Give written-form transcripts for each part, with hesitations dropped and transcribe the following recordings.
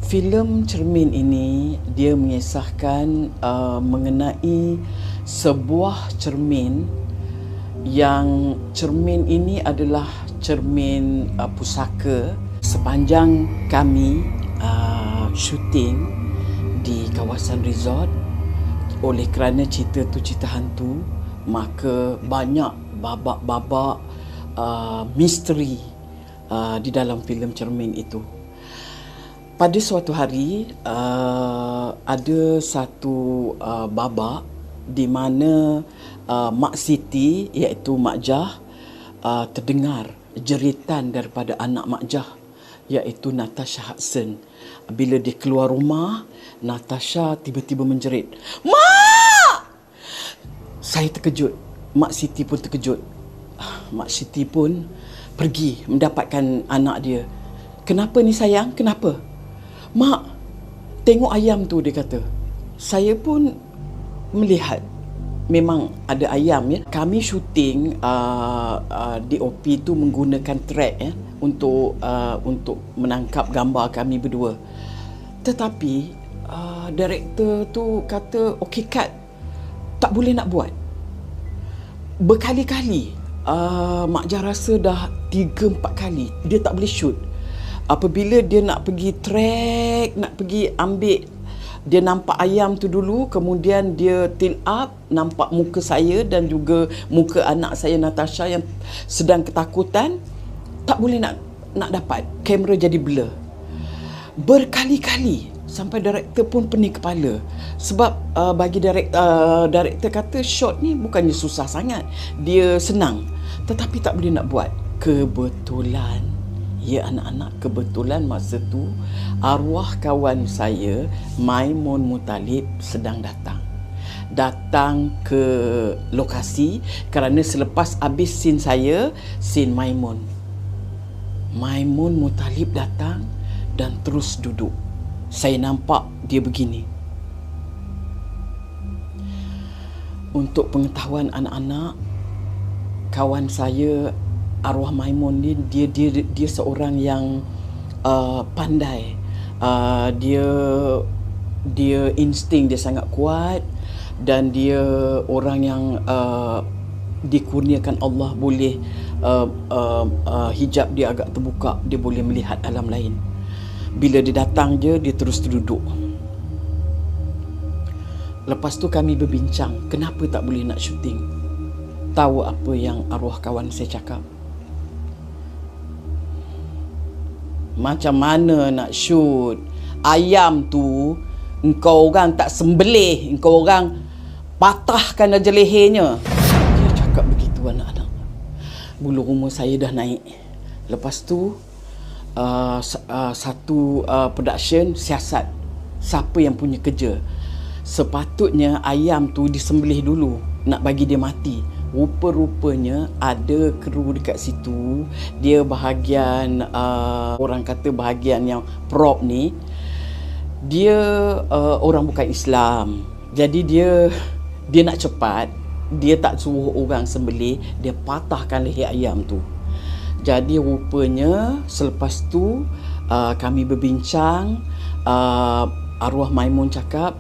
Filem Cermin ini dia mengisahkan mengenai sebuah cermin yang cermin ini adalah cermin pusaka. Sepanjang kami syuting di kawasan resort, oleh kerana cerita tu cerita hantu, maka banyak babak-babak misteri di dalam filem Cermin itu. Pada suatu hari ada satu babak di mana Mak Siti, iaitu Mak Jah, terdengar jeritan daripada anak Mak Jah, iaitu Natasha Hudson. Bila dia keluar rumah, Natasha tiba-tiba menjerit, "Mak!" Saya terkejut, Mak Siti pun terkejut. Mak Siti pun pergi mendapatkan anak dia. "Kenapa ni sayang? Kenapa?" "Mak, tengok ayam tu," dia kata. Saya pun melihat memang ada ayam, ya. Kami syuting DOP tu menggunakan track, ya, untuk menangkap gambar kami berdua. Tetapi director tu kata, "Okey, cut. Tak boleh nak buat." Berkali-kali Mak Jah rasa dah 3-4 kali dia tak boleh shoot. Apabila dia nak pergi track, nak pergi ambil, dia nampak ayam tu dulu, kemudian dia tilt up, nampak muka saya dan juga muka anak saya Natasha yang sedang ketakutan. Tak boleh nak dapat. Kamera jadi blur. Berkali-kali sampai director pun pening kepala. Sebab bagi director kata shot ni bukannya susah sangat, dia senang, tetapi tak boleh nak buat. Kebetulan, ya anak-anak, kebetulan masa tu arwah kawan saya Maimun Muttalib sedang datang ke lokasi, kerana selepas habis scene saya, scene Maimun Muttalib datang dan terus duduk. Saya nampak dia begini. Untuk pengetahuan anak-anak, kawan saya arwah Maimun ni dia seorang yang pandai. Dia insting dia sangat kuat, dan dia orang yang dikurniakan Allah boleh hijab dia agak terbuka, dia boleh melihat alam lain. Bila dia datang je, dia terus duduk. Lepas tu kami berbincang, kenapa tak boleh nak syuting. Tahu apa yang arwah kawan saya cakap? "Macam mana nak shoot? Ayam tu engkau orang tak sembelih, engkau orang patahkan aja lehernya." Dia cakap begitu, anak-anak. Bulu rumah saya dah naik. Lepas tu satu production siasat, siapa yang punya kerja. Sepatutnya ayam tu disembelih dulu, nak bagi dia mati. Rupa-rupanya ada kru dekat situ. Dia bahagian orang kata bahagian yang prop ni, dia orang bukan Islam. Jadi dia nak cepat, dia tak suruh orang sembelih, dia patahkan leher ayam tu. Jadi rupanya selepas tu kami berbincang, arwah Maimun cakap,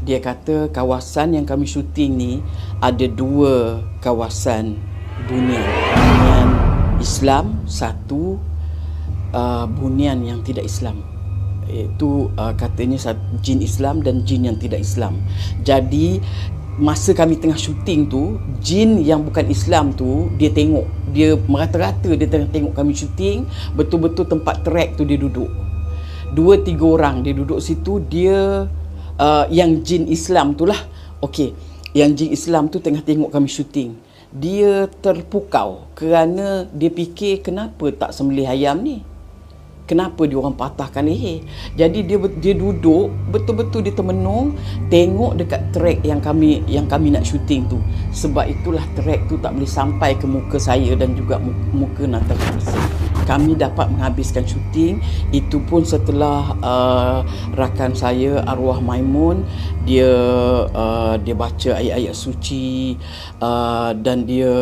dia kata kawasan yang kami syuting ni ada 2 kawasan bunian. Bunian Islam, satu bunian yang tidak Islam. Itu katanya jin Islam dan jin yang tidak Islam. Jadi masa kami tengah syuting tu, jin yang bukan Islam tu dia tengok, dia merata-rata dia tengah tengok kami syuting. Betul-betul tempat track tu dia duduk, 2-3 orang dia duduk situ. Dia yang jin Islam tu lah, okey, yang jin Islam tu tengah tengok kami syuting. Dia terpukau kerana dia fikir, kenapa tak sembelih ayam ni, kenapa dia orang patahkan leher. Jadi dia duduk betul-betul, dia termenung tengok dekat track yang kami nak syuting tu. Sebab itulah track tu tak boleh sampai ke muka saya dan juga muka Natasha. Kami dapat menghabiskan syuting itu pun setelah rakan saya arwah Maimun dia baca ayat-ayat suci, dan dia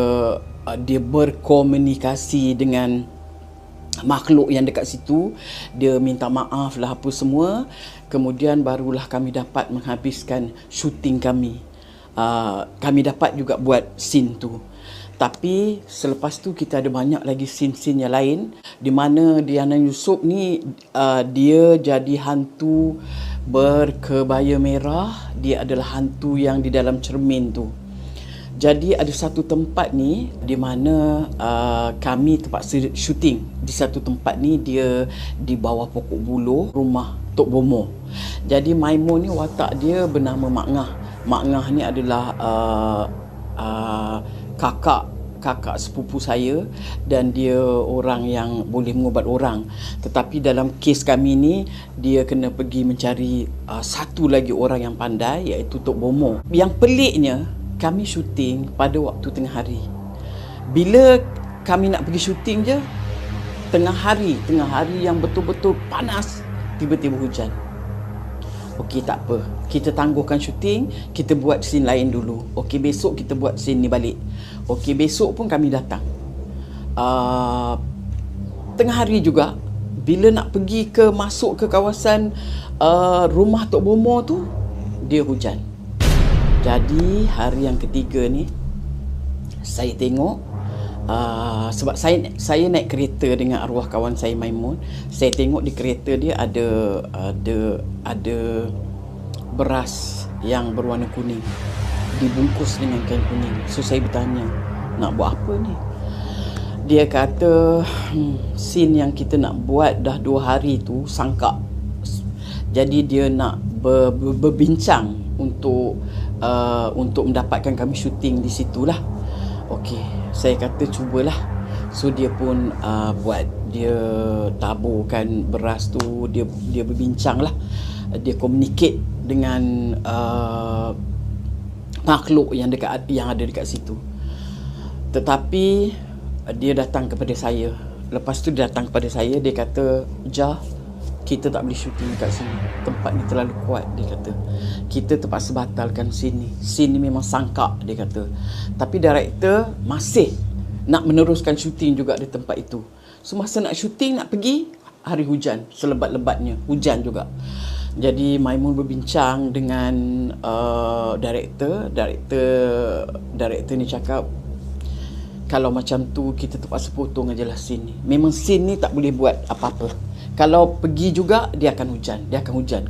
berkomunikasi dengan makhluk yang dekat situ. Dia minta maaf lah apa semua. Kemudian barulah kami dapat menghabiskan syuting kami. Kami dapat juga buat scene tu. Tapi selepas tu kita ada banyak lagi scene-scene yang lain di mana Diana Yusof ni dia jadi hantu berkebaya merah. Dia adalah hantu yang di dalam cermin tu. Jadi ada satu tempat ni di mana kami terpaksa syuting. Di satu tempat ni dia di bawah pokok buluh rumah Tok Bomo. Jadi Maimun ni watak dia bernama Mak Ngah. Mak Ngah ni adalah kakak sepupu saya dan dia orang yang boleh mengubat orang. Tetapi dalam kes kami ni dia kena pergi mencari satu lagi orang yang pandai, iaitu Tok Bomo. Yang peliknya kami syuting pada waktu tengah hari. Bila kami nak pergi syuting je, tengah hari yang betul-betul panas, tiba-tiba hujan. Okey, tak apa. Kita tangguhkan syuting, kita buat scene lain dulu. Okey, besok kita buat scene ni balik. Okey, besok pun kami datang. Tengah hari juga, bila nak pergi masuk ke kawasan rumah Tok Bomo tu, dia hujan. Jadi hari yang ketiga ni saya tengok sebab saya naik kereta dengan arwah kawan saya Maimun. Saya tengok di kereta dia ada beras yang berwarna kuning dibungkus dengan kain kuning. So saya bertanya, nak buat apa ni? Dia kata scene yang kita nak buat dah 2 hari tu sangkap. Jadi dia nak berbincang untuk mendapatkan kami syuting di situlah. Okey, saya kata cubalah. So dia pun dia taburkan beras tu, dia berbincang lah, dia communicate dengan makhluk yang ada dekat situ. Tetapi dia datang kepada saya. Lepas tu dia datang kepada saya, dia kata, "Jah, kita tak boleh syuting kat sini. Tempat ni terlalu kuat," dia kata. "Kita terpaksa batalkan scene ni. Scene ni memang sangkap," dia kata. Tapi director masih nak meneruskan syuting juga di tempat itu. So masa nak syuting, nak pergi, hari hujan, selebat-lebatnya, hujan juga. Jadi Maimun berbincang dengan director ni cakap, "Kalau macam tu, kita terpaksa potong ajalah scene ni. Memang scene ni tak boleh buat apa-apa. Kalau pergi juga, dia akan hujan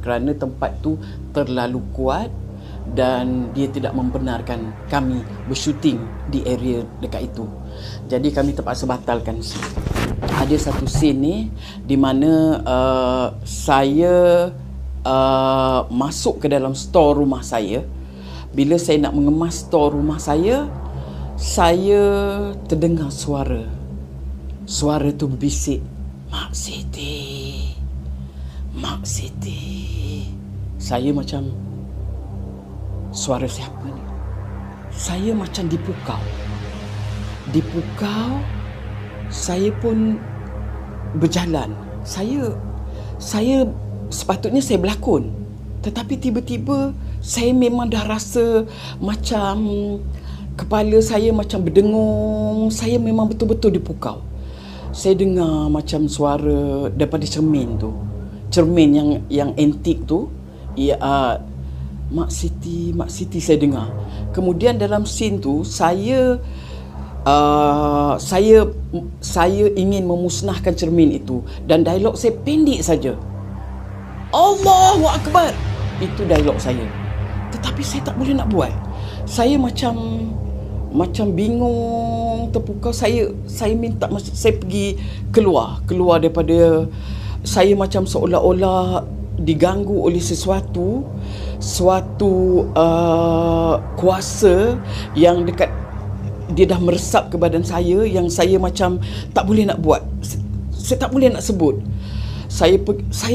kerana tempat tu terlalu kuat dan dia tidak membenarkan kami bersyuting di area dekat itu. Jadi kami terpaksa batalkan scene." Ada satu scene ni di mana saya masuk ke dalam store rumah saya. Bila saya nak mengemas store rumah saya terdengar suara tu berbisik, Mak Siti. Saya macam, suara siapa ni? Saya macam dipukau. Saya pun berjalan. Saya sepatutnya saya berlakon. Tetapi tiba-tiba saya memang dah rasa macam kepala saya macam berdengung. Saya memang betul-betul dipukau. Saya dengar macam suara daripada cermin tu. Cermin yang antik tu. Mak Siti saya dengar. Kemudian dalam scene tu saya ingin memusnahkan cermin itu dan dialog saya pendek saja. Allahu Akbar. Itu dialog saya. Tetapi saya tak boleh nak buat. Saya macam bingung, terpukau. Saya minta, saya pergi keluar daripada, saya macam seolah-olah diganggu oleh suatu kuasa yang dekat, dia dah meresap ke badan saya, yang saya macam tak boleh nak buat. Saya tak boleh nak sebut. Saya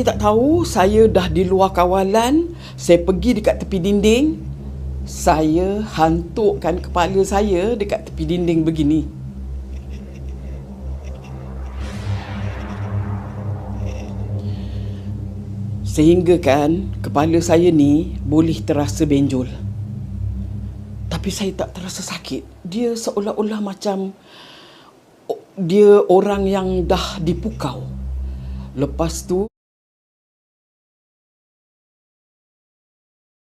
tak tahu, saya dah di luar kawalan. Saya pergi dekat tepi dinding. Saya hantukkan kepala saya dekat tepi dinding begini. Sehingga kan kepala saya ni boleh terasa benjol. Tapi saya tak terasa sakit. Dia seolah-olah macam dia orang yang dah dipukau. Lepas tu